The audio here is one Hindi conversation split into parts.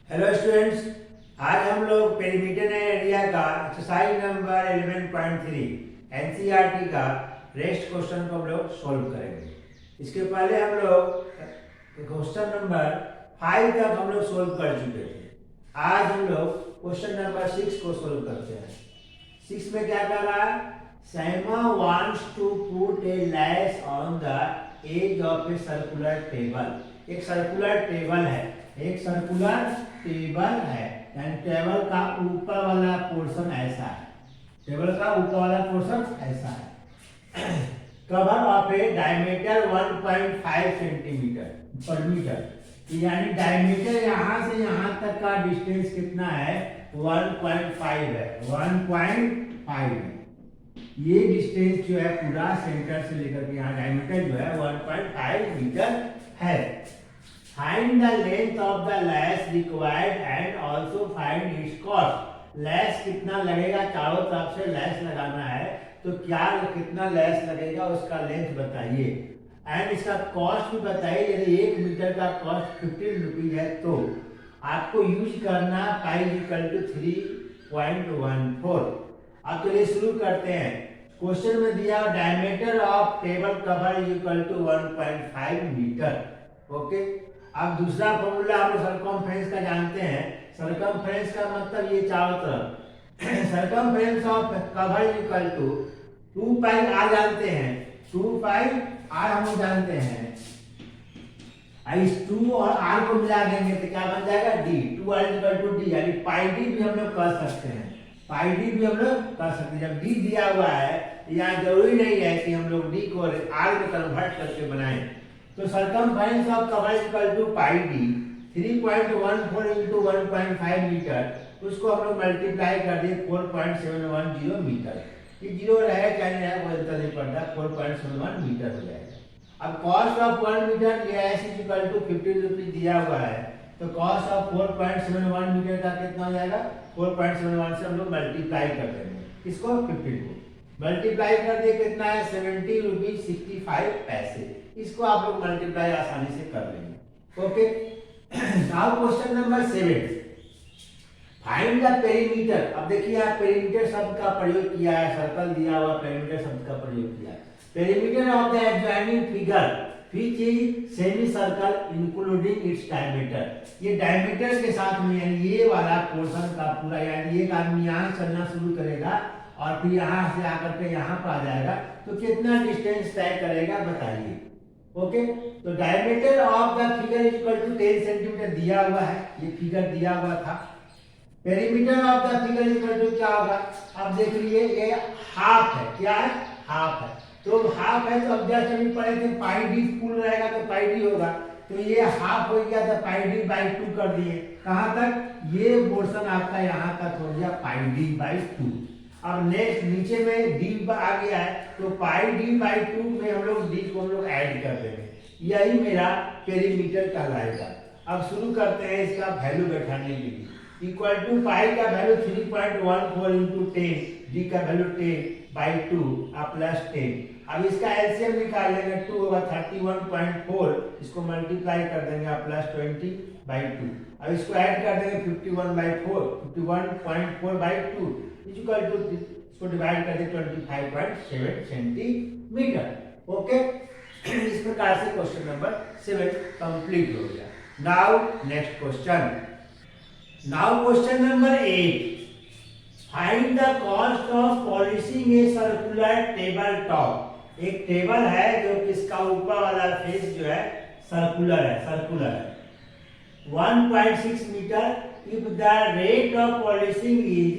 हेलो स्टूडेंट्स, आज हम लोग पेरीमीटर एंड एरिया का एक्सरसाइज नंबर 11.3 एनसीईआरटी का रेस्ट क्वेश्चन को हम लोग सॉल्व करेंगे। इसके पहले हम लोग क्वेश्चन नंबर 5 तक हम लोग सॉल्व कर चुके थे। आज हम लोग क्वेश्चन नंबर 6 को सॉल्व करते हैं। 6 में क्या कर रहा है? Saima wants to put a lace on the edge of a circular table। एक सर्कुलर टेबल है, एक सर्कुलर टेबल है, यानी टेबल का ऊपर वाला पोर्शन ऐसा है, टेबल का ऊपर वाला पोर्शन ऐसा है। Cover of A diameter 1.5 centimetre पर मीटर, यानी डायमीटर यहाँ से यहाँ तक का डिस्टेंस कितना है? 1.5 है, 1.5 है। ये डिस्टेंस जो है पूरा सेंटर से लेकर के यहाँ डायमीटर जो है 1.5 मीटर है। Find the length of the lace required and also find its cost. Lace कितना लगेगा, चारों तरफ से लैस लगाना है तो क्या कितना लैस लगेगा उसका लेंथ बताइए, एंड इसका कॉस्ट भी बताइए। यदि 1 मीटर का कॉस्ट 15 रुपीज है तो आपको यूज करना पाई इक्वल टू 3.14। अब चलिए शुरू करते हैं। क्वेश्चन में दिया diameter of table cover equal to 1.5 metre. Okay, अब दूसरा फॉर्मूला हम सर्कमफ्रेंस का जानते हैं। सर्कमफ्रेंस का मतलब ये चारों तरफ। Circumference of cover equal to 2 pi R जानते हैं, 2 पाई आर हम जानते हैं। इस 2 और आर को मिला देंगे तो क्या बन जाएगा? D. 2r equal to D, यानी पाई डी भी हम लोग कर सकते हैं, पाई डी भी हम लोग कर सकते हैं। जब डी दिया हुआ है यहाँ जरूरी नहीं है कि हम लोग डी को आर में कन्वर्ट करके बनाएं। तो circumference of cover equal to pi D 3.14 into 1.5 metre, उसको हम लोग मल्टीप्लाई कर दिए 4.710 मीटर। ये जीरो रहे क्या नहीं रहे वो अंतर नहीं पड़ता, 4.71 मीटर हो जाएगा। अब कॉस्ट ऑफ 1 मीटर ये एस इक्वल टू 15 रुपीज दिया हुआ है, तो कॉस्ट ऑफ 4.71 मीटर का कितना हो जाएगा? 4.71 से हम लोग मल्टीप्लाई कर देंगे इसको, 15 को मल्टीप्लाई कर दिए, कितना है? 70 रुपीज 65 पैसे। इसको आप लोग मल्टीप्लाई आसानी से कर लेंगे। Okay, now question number 7, find the perimeter. अब देखिए आप पेरीमीटर शब्द का प्रयोग किया है, सर्कल दिया हुआ पेरीमीटर शब्द का प्रयोग किया है। Perimeter of the adjoining figure which is semi circle including its diameter. ये डायमीटर के साथ में यानी ये वाला पोर्शन का पूरा, यानी एक आदमी यहाँ चलना शुरू करेगा और फिर यहाँ से आकर के यहाँ पर आ जाएगा तो कितना डिस्टेंस तय करेगा बताइए। ओके, तो diameter of the figure equal to 10 centimetre दिया हुआ है, ये फिगर दिया हुआ था। Perimeter of the figure equal to क्या होगा? अब देख लीजिए ये हाफ है, क्या है? हाफ है। तो हाफ है तो अब जैसे अभी पढ़े थे पाई डी फुल रहेगा तो पाई डी होगा, तो ये हाफ हो गया तो पाई डी बाई 2 कर दिए। कहाँ तक? ये पोर्शन आपका यहाँ तक हो गया पाई डी बाई 2। अब नेक्स्ट नीचे में डी आ गया है तो पाई डी बाई 2 में हम लोग डी को हम लोग ऐड कर देंगे, यही मेरा पेरीमीटर कहलाएगा। अब शुरू करते हैं इसका वैल्यू बैठाने के लिए। इक्वल टू पाई का वैल्यू 3.14 इंटू 10, डी का वैल्यू 10 बाई 2 प्लस 10। अब इसका एलसीएम निकाल लेंगे, 2 होगा 31.4, इसको मल्टीप्लाई कर देंगे प्लस 20 बाई 2। अब इसको ऐड कर देंगे 51.4 बाई 2 इक्वल टू, इसको डिवाइड कर देंगे 25.7 सेंटीमीटर। ओके, इस प्रकार से क्वेश्चन नंबर 7 कंप्लीट हो गया। Now next question. Now question number 8, find the cost of polishing a circular table top. एक टेबल है जो किसका ऊपर वाला फेस जो है सर्कुलर है, सर्कुलर है, 1.6 metre. If the rate of polishing is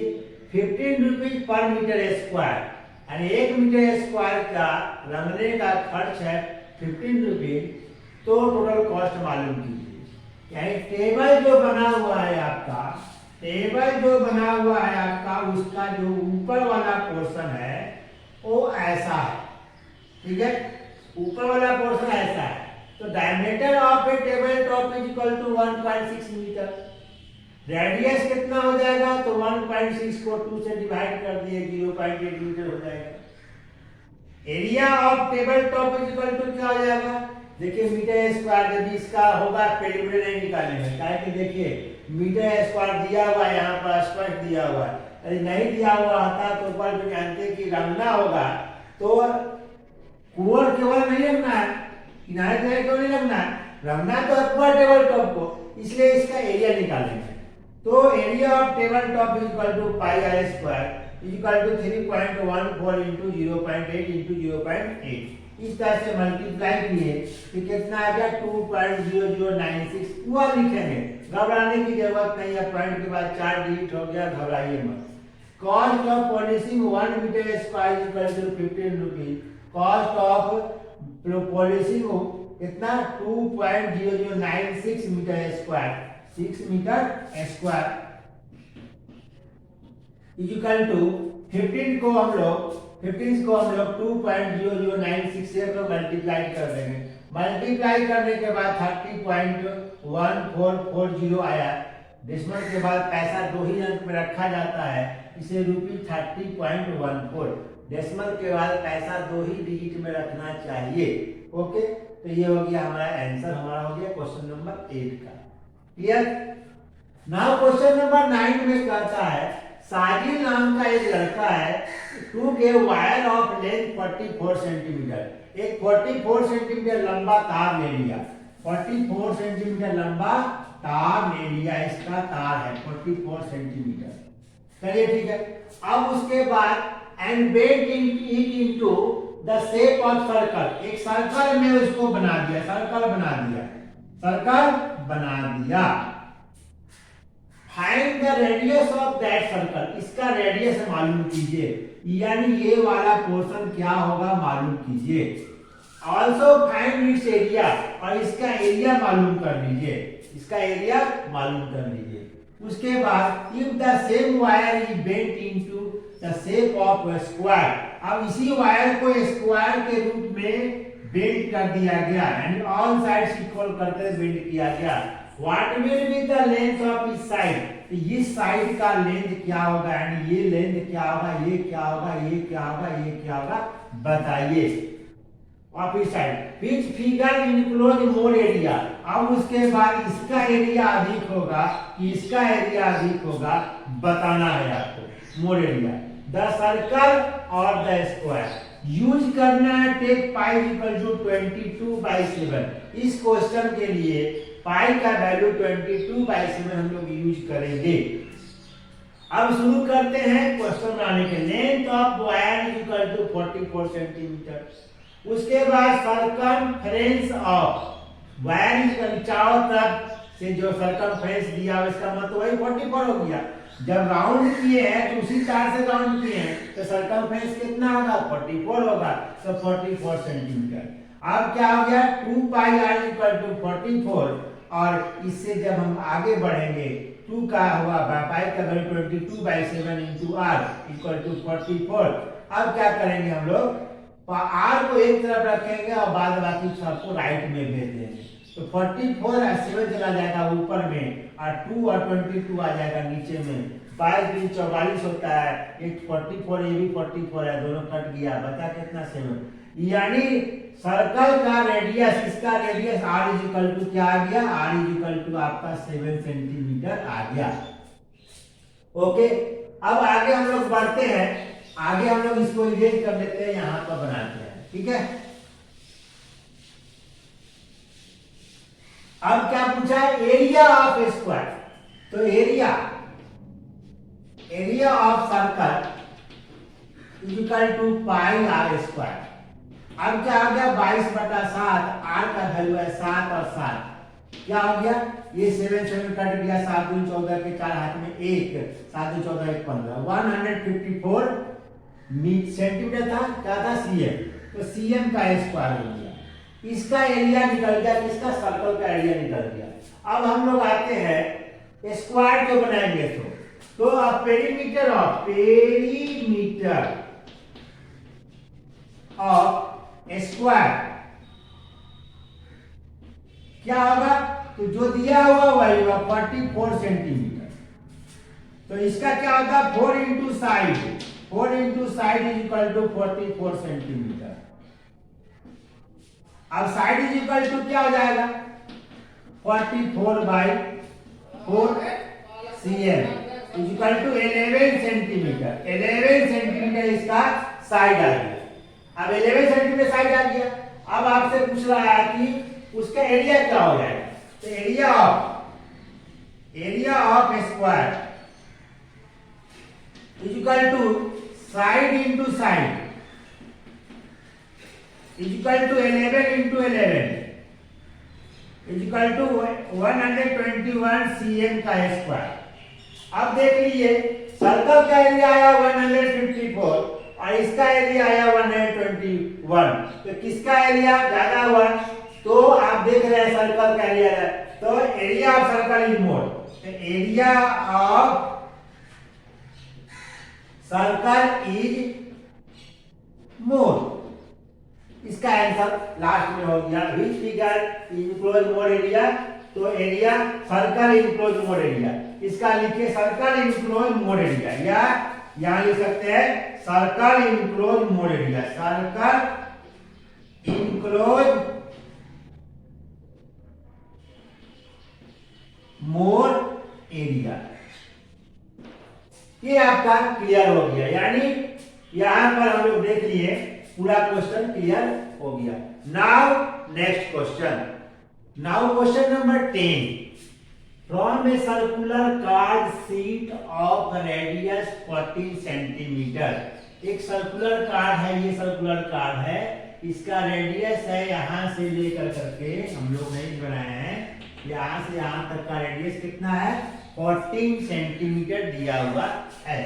15 rupees per metre square, यानी 1 मीटर स्क्वायर का रंगने का खर्च है 15 रुपीज, तो टोटल कॉस्ट मालूम कीजिए। यानी टेबल जो बना हुआ है आपका, टेबल जो बना हुआ है आपका, उसका जो ऊपर वाला पोर्शन है वो ऐसा है, ठीक है? ऊपर वाला पोर्शन ऐसा है, तो diameter of a table top is equal to 1.6 metre. Radius कितना हो जाएगा? तो 1.6 को 2 से डिवाइड कर दिए 0.8 मीटर हो जाएगा। Area of table top is equal to क्या हो जाएगा? देखिए मीटर स्क्वायर जब इसका होगा पेरीमीटर नहीं निकालने में, क्या है कि देखिए मीटर स्क्वायर दिया हुआ है, यहाँ पर स्पष्ट दिया हुआ है, यदि नहीं दिया हुआ होता तो ऊपर में जानते कि रमना होगा तो कोण केवल नहीं रखना है, किनारे किनारे क्यों नहीं रखना है, रखना तो पूरा टेबल टॉप को, इसलिए इसका एरिया निकालेंगे। तो area of table top is equal to pi R square is equal to 3.14 into 0.8 into 0.8, इस तरह से मल्टीप्लाई किए तो कितना आ गया 2.0096, पूरा लिखेंगे, घबराने की जरूरत नहीं है, पॉइंट के बाद 4 डिजिट हो गया, घबराइए मत। Cost of polishing 1 metre square is equal to 15 rupees, cost of polishing कितना 2.0096 metre square, 6 metre square is equal to 15 को हम लोग 2.0096 से मल्टीप्लाई कर देंगे, मल्टीप्लाई करने के बाद 30.1440 आया, डेसिमल के बाद पैसा 2 ही अंक में रखा जाता है, इसे ₹30.14, डेसिमल के बाद पैसा 2 ही डिजिट में रखना चाहिए। ओके, तो ये हो गया हमारा आंसर, हमारा हो गया क्वेश्चन नंबर 8 का। क्लियर? नाउ क्वेश्चन नंबर 9 में कहता है साजिद नाम का एक लड़का है, टू के वायर ऑफ लेंथ 44 सेंटीमीटर, एक 44 सेंटीमीटर लंबा तार ले लिया, 44 सेंटीमीटर लंबा तार ले लिया, इसका तार है 44 सेंटीमीटर, चलिए ठीक है। अब उसके बाद and bent it into the shape of circle, एक सर्कल में उसको बना दिया, सर्कल बना दिया। Find the radius of that circle, इसका रेडियस मालूम कीजिए, यानी ये वाला पोर्शन क्या होगा मालूम कीजिए। ऑल्सो फाइंड इट्स एरिया, और इसका एरिया मालूम कर लीजिए, उसके बाद if the same wire is bent into the shape of square, अब इसी वायर को स्क्वायर के रूप में बेंट कर दिया गया, यानी ऑल साइड्स इक्वल करके बेंट किया गया। What will be the length of each side? इस साइड का लेंथ क्या होगा, यानी ये लेंथ क्या होगा, ये क्या होगा, ये क्या होगा, ये क्या होगा, बताइए। Of each side which figure enclose more area, अब उसके बाद इसका एरिया अधिक होगा कि इसका एरिया अधिक होगा, बताना है आपको। मोर एरिया द सर्कल और द स्क्वायर यूज करना है, टेक पाई इक्वल टू 22/7, इस क्वेश्चन के लिए पाई का वैल्यू 22/7 हम लोग यूज करेंगे। अब शुरू करते हैं क्वेश्चन बनाने के। Length of wire is equal to 44 centimetre, उसके बाद सरकमफ्रेंस ऑफ वायर इज चारों तरफ से जो सरकमफ्रेंस दिया इसका मतलब वही 44 हो गया। जब राउंड किए हैं तो उसी तार से राउंड किए हैं तो सरकमफ्रेंस कितना होगा 44 होगा, तो 44 सेंटीमीटर। अब क्या हो गया 2πr=44, और इससे जब हम आगे बढ़ेंगे 2 का हुआ पाई का value 22/7 into r equal to 44। अब क्या करेंगे हम लोग, r को एक तरफ रखेंगे और बाद बाकी सबको राइट में भेज देंगे, तो 44 और 7 चला जाएगा ऊपर में, और 2 और 22 आ जाएगा नीचे में। 22 44 होता है, एक 44 ये भी 44 है, दोनों कट गया, बचा कितना 7, यानी सर्कल का रेडियस, इसका radius r is equal to क्या आ गया, r इज इक्वल टू आपका 7 सेंटीमीटर आ गया। ओके, अब आगे हम लोग बढ़ते हैं, आगे हम लोग इसको इरेज कर लेते हैं, यहां पर बनाते हैं, ठीक है। अब क्या पूछा है, एरिया ऑफ स्क्वायर, तो area of circle is equal to pi r square. अब क्या आ गया 22/7, r का वैल्यू है 7 और 7, क्या हो गया ये 7 कट गया, 7 दूनी 14 के 4 हाथ में 1, 7 दूनी 14 1 15, 154 सेंटीमीटर था, क्या था cm, तो cm का स्क्वायर हो गया। इसका एरिया निकल गया, इसका सर्कल का एरिया निकल गया। अब हम लोग आते हैं स्क्वायर जो बनाएंगे, तो पेरीमीटर ऑफ स्क्वायर क्या होगा, तो जो दिया हुआ वही होगा 44 सेंटीमीटर, तो इसका क्या होता है 4 into side is equal to 44 centimetre. अब साइड इज इक्वल टू क्या हो जाएगा 44/4 cm is equal to 11 centimetre. 11 centimetre इसका साइड आ गया। अब 11 सेंटीमीटर साइड आ गया। अब आपसे पूछ रहा है कि उसका एरिया क्या हो जाएगा। तो area of square is equal to side into side is equal to 11 into 11 is equal to 121 cm का स्क्वायर। अब देख लीजिए सर्कल का एरिया आया 154 और इसका एरिया आया 121। तो किसका एरिया ज्यादा हुआ। तो आप देख रहे हैं सर्कल का एरिया है, तो area of circle is more. तो area of circle is more. इसका आंसर लास्ट में हो गया। Which figure enclose more area. तो area circle enclose more area. इसका लिखिए सर्कल इनक्लोज मोर एरिया, या यहां लिख सकते हैं circle enclose more area. Circle enclose more area. ये आपका क्लियर हो गया। यानी यहां पर हम लोग देख लिए पूरा क्वेश्चन क्लियर हो गया। Now next question. Now question number 10। From a circular card sheet of radius 14 centimetre. एक सर्कुलर कार्ड है, ये सर्कुलर कार्ड है, इसका रेडियस है यहां से लेकर करके हम लोग नहीं बनाए हैं, यहां से यहां तक का रेडियस कितना है 14 सेंटीमीटर दिया हुआ है।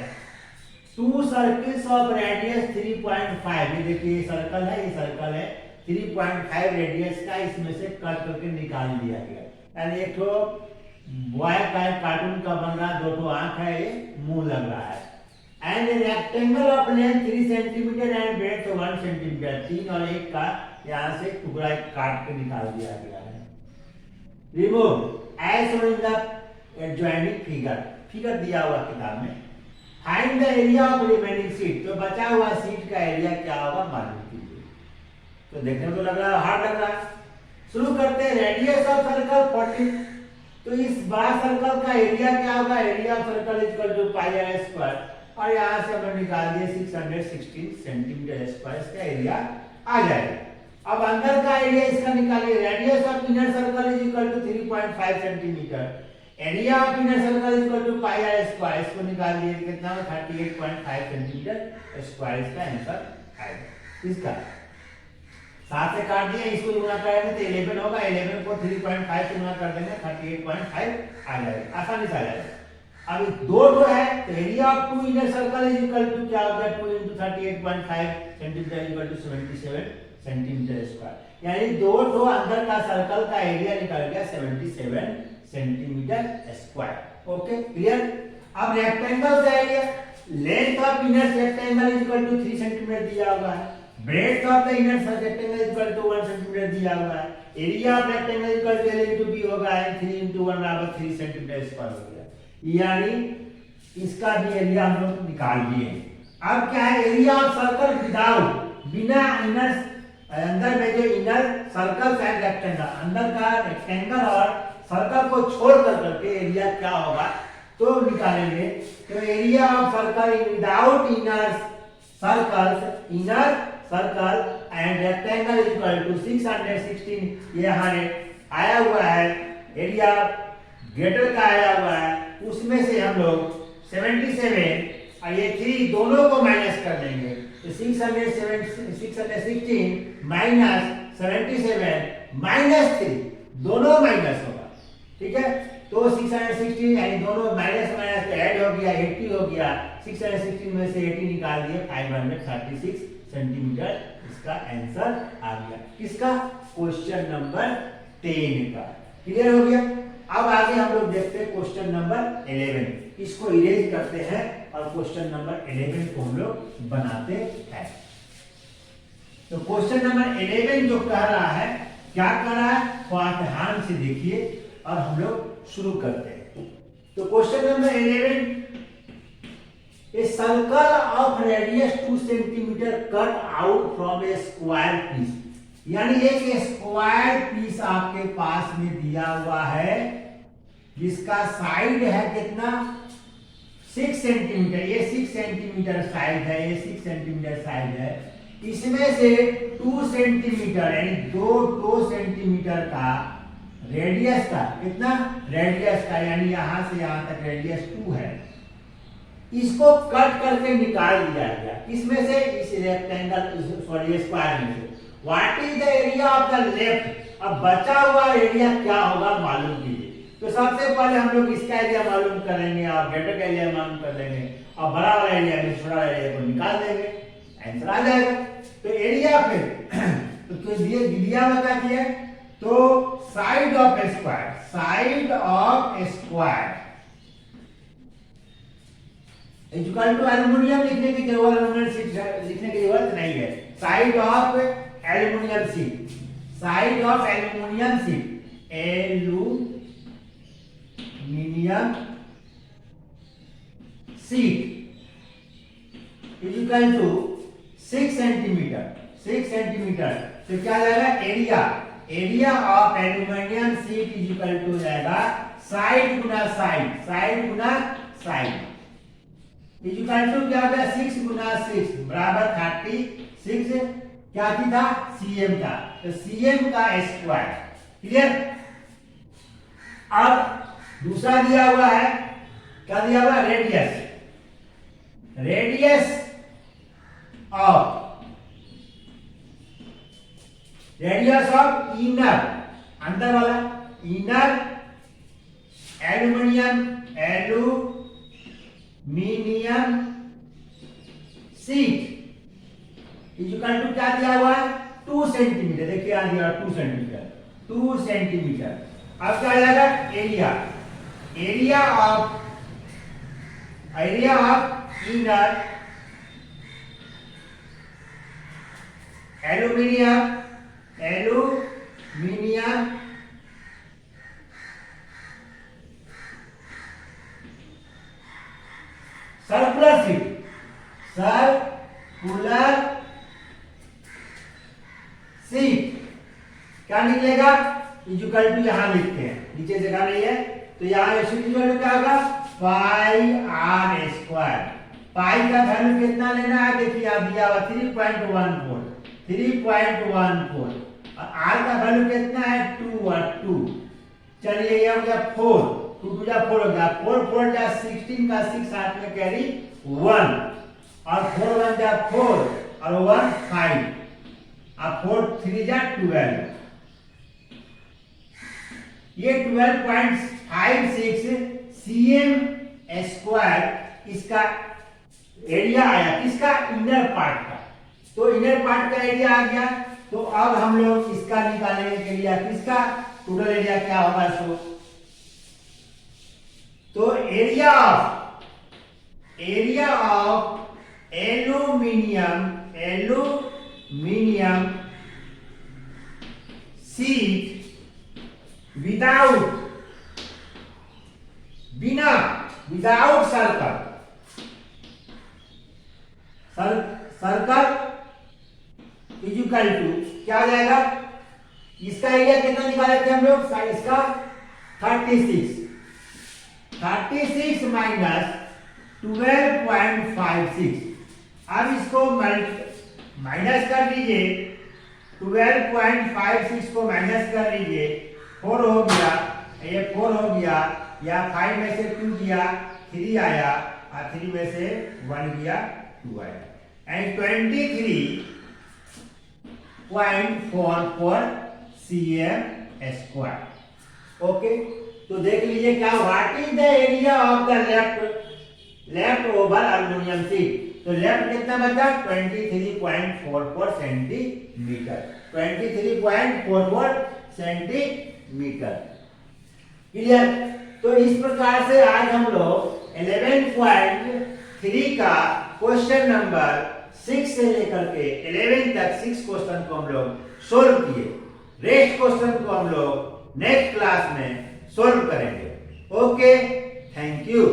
To circles of radius 3.5। ये देखिए ये सर्कल है, ये सर्कल है 3.5 रेडियस का, इसमें से कट करके निकाल दिया गया। यानी एक तो बॉय का कार्टून का बन रहा, दो तो आंख है, ये मुंह लग रहा है। And rectangle of length 3 centimetre and breadth 1 centimetre. 3 और 1 का यहां से टुकड़ा काट के निकाल दिया गया है। Remove as shown in the adjoining figure. Figure दिया हुआ किताब में। Find the area of remaining sheet. तो बचा हुआ सीट का एरिया क्या होगा मालूम कीजिए। तो देखने में तो लग रहा है हार्ड लग रहा है। शुरू करते हैं। Radius of circle 14। तो इस बड़ा सर्कल का एरिया क्या होगा। Area of circle is equal to pi R square, और यहां से हमने निकाल दिए 616 सेंटीमीटर स्क्वायर इसका एरिया आ जाएगा। अब अंदर का एरिया इसका निकालिए। Radius of inner circle is equal to 3.5 centimetre. Area of inner circle is equal to pi R square, इसको निकाल दिए कितना 38.5 सेंटीमीटर स्क्वायर इसका आंसर आएगा। इसका साथ से काट दिया, इसको गुणा करेंगे तो 11 होगा। 11 को 3.5 से गुणा कर देंगे 38.5 आ जाएगा, आसानी से आ जाएगा। अब दो तो है तो area of two inner circle is equal to क्या होगा 2 × 38.5 centimetre equal to 77 centimetre square. यानी दो तो अंदर का सर्कल का एरिया निकल गया 77 सेंटीमीटर स्क्वायर। Okay clear. अब रेक्टेंगल का area. Length of inner rectangle is equal to 3 centimetre दिया हुआ है। Breadth of the inner rectangle is equal to 1 centimetre दिया हुआ है। Area of rectangle is equal to L × B होगा, 3 × 1 बराबर 3 सेंटीमीटर स्क्वायर हो गया। यानी इसका भी एरिया हम लोग निकाल दिए। अब क्या है एरिया ऑफ सर्कल विदाउट, बिना इनर, अंदर में जो इनर सर्कल एंड रेक्टेंगल, अंदर का रेक्टेंगल और सर्कल को छोड़ करके एरिया क्या होगा तो निकालेंगे। तो area of circle without inner circle and rectangle is equal to 616। ये हमारे आया हुआ है एरिया ग्रेटर का आया हुआ है, उसमें से हम लोग 77 और ये 3 दोनों को माइनस कर देंगे। तो 616 माइनस 77 माइनस 3 दोनों माइनस होगा। ठीक है। तो 616 यानी दोनों माइनस माइनस ऐड हो गया 80 हो गया। 616 में से 80 निकाल दिए 536 सेंटीमीटर इसका आंसर आ गया। किसका क्वेश्चन नंबर 10 का। क्लियर हो गया। अब आगे हम लोग देखते हैं क्वेश्चन नंबर 11। इसको इरेज करते हैं और क्वेश्चन नंबर 11 को हम लोग बनाते हैं। तो क्वेश्चन नंबर 11 जो कह रहा है क्या कह रहा है तो आप ध्यान से देखिए और हम लोग शुरू करते हैं। तो question number 11, a circle of radius 2 centimetre cut out from a square piece. यानी एक स्क्वायर पीस आपके पास में दिया हुआ है जिसका साइड है कितना 6 सेंटीमीटर, ये 6 सेंटीमीटर साइड है, ये 6 सेंटीमीटर साइड है। इसमें से 2 सेंटीमीटर यानी 2 सेंटीमीटर का रेडियस का कितना रेडियस का यानी यहां से यहां तक रेडियस 2 है, इसको कट करके निकाल दिया गया। इसमें से इस रेक्टेंगल सॉरी स्क्वायर में से what is the area of the left. अब बचा हुआ एरिया क्या होगा मालूम कीजिए। तो सबसे पहले हम लोग इसका एरिया मालूम करेंगे और ग्रेटर का एरिया मालूम कर लेंगे और बड़ा वाला एरिया में छोटा एरिया को निकाल देंगे, आंसर आ जाएगा। तो एरिया फिर तो दिया बता दिया तो side of square, side of square equal to aluminium लिखने की जरूरत लिखने की जरूरत नहीं है। Side of aluminium sheet, side of aluminium sheet aluminium sheet equal to 6 centimetre, 6 centimetre. तो क्या जाएगा area, area of aluminium sheet equal to जाएगा साइड गुना साइड, साइड गुना साइड इक्वल टू क्या होगा 6 गुना 6 बराबर 36 क्या थी था सीएम था, तो सीएम का स्क्वायर। क्लियर। अब दूसरा दिया हुआ है, क्या दिया हुआ रेडियस, रेडियस ऑफ इनर अंदर वाला inner aluminium sheet equal to क्या दिया हुआ है 2 सेंटीमीटर। देखिए यहां दिया 2 सेंटीमीटर, 2 सेंटीमीटर। अब क्या आ जाएगा area, area of inner aluminium circular sheet, circular sheet क्या निकलेगा इक्वल टू यहां लिखते हैं, नीचे जगह नहीं है तो यहां शीट इक्वल टू क्या होगा पाई आर स्क्वायर। पाई का वैल्यू कितना लेना है देखिए आप दिया हुआ 3.14, 3.14 और आर का वैल्यू कितना है 2 और 2। चलिए ये हो गया 4, 2 2 जा 4 हो गया, 4 4 जा 16 का 6 साथ में कैरी 1 और 4 1 जा 4 और 1 5 और 4 3 जा 12। ये 12.56 cm स्क्वायर इसका एरिया आया, किसका इनर पार्ट का। तो इनर पार्ट का एरिया आ गया। तो अब हम लोग इसका निकालेंगे एरिया, किसका टोटल एरिया क्या होगा इसको। तो area of aluminium sheet without circle equal to क्या आ जाएगा, इसका एरिया कितना निकाले थे हम लोग, इसका 36 माइनस 12.56। अब इसको माइनस कर लीजिए, 12.56 को माइनस कर लीजिए, 4 हो गया, ये 4 हो गया, या 5 में से 2 गया 3 आया और 3 में से 1 गया 2 आया एंड 23.44 cm स्क्वायर। ओके तो देख लीजिए क्या what is the area of the left over aluminium sheet. तो लेफ्ट कितना बचा 23.44 सेंटीमीटर, 23.44 सेंटीमीटर। क्लियर। तो इस प्रकार से आज हम लोग 11.3 का क्वेश्चन नंबर 6 से लेकर के 11 तक 6 क्वेश्चन को हम लोग सोल्व किए। रेस्ट क्वेश्चन को हम लोग नेक्स्ट क्लास में सोल्व करेंगे। Okay, thank you.